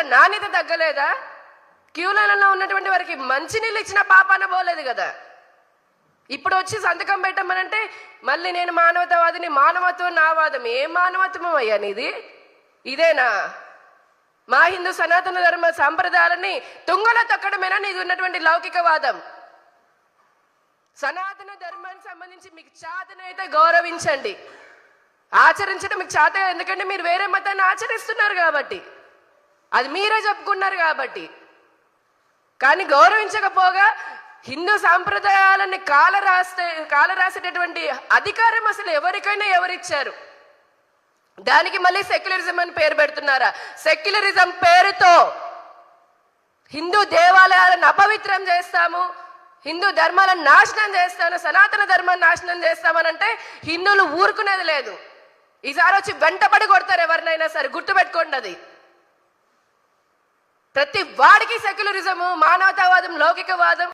పూజల నాణ్యత తగ్గలేదా? క్యూలలో ఉన్నటువంటి వారికి మంచినీళ్ళు ఇచ్చిన పాపాన పోలేదు కదా. ఇప్పుడు వచ్చి సంతకం పెట్టమనంటే మళ్ళీ నేను మానవతావాదిని, మానవత్వం నా వాదం. ఏం మానవత్వం అయ్యా నీది? ఇదేనా మా హిందూ సనాతన ధర్మ సాంప్రదాయాలని తుంగలో తొక్కడమేనా నీది ఉన్నటువంటి లౌకికవాదం? సనాతన ధర్మానికి సంబంధించి మీకు చేతనైతే గౌరవించండి, ఆచరించడం మీకు చేత. ఎందుకంటే మీరు వేరే మతాన్ని ఆచరిస్తున్నారు కాబట్టి, అది మీరే చెప్పుకున్నారు కాబట్టి. కానీ గౌరవించకపోగా హిందూ సాంప్రదాయాలని కాలరాసేటటువంటి అధికారం అసలు ఎవరికైనా ఎవరిచ్చారు? దానికి మళ్ళీ సెక్యులరిజం అని పేరు పెడుతున్నారా? సెక్యులరిజం పేరుతో హిందూ దేవాలయాలను అపవిత్రం చేస్తాము, హిందూ ధర్మాలను నాశనం చేస్తాను, సనాతన ధర్మాన్ని నాశనం చేస్తామనంటే హిందువులు ఊరుకునేది లేదు. ఈసారి వచ్చి వెంటబడి కొడతారు ఎవరినైనా సరే, గుర్తుపెట్టుకోండి. అది ప్రతి వాడికి సెక్యులరిజము, మానవతావాదం, లౌకికవాదం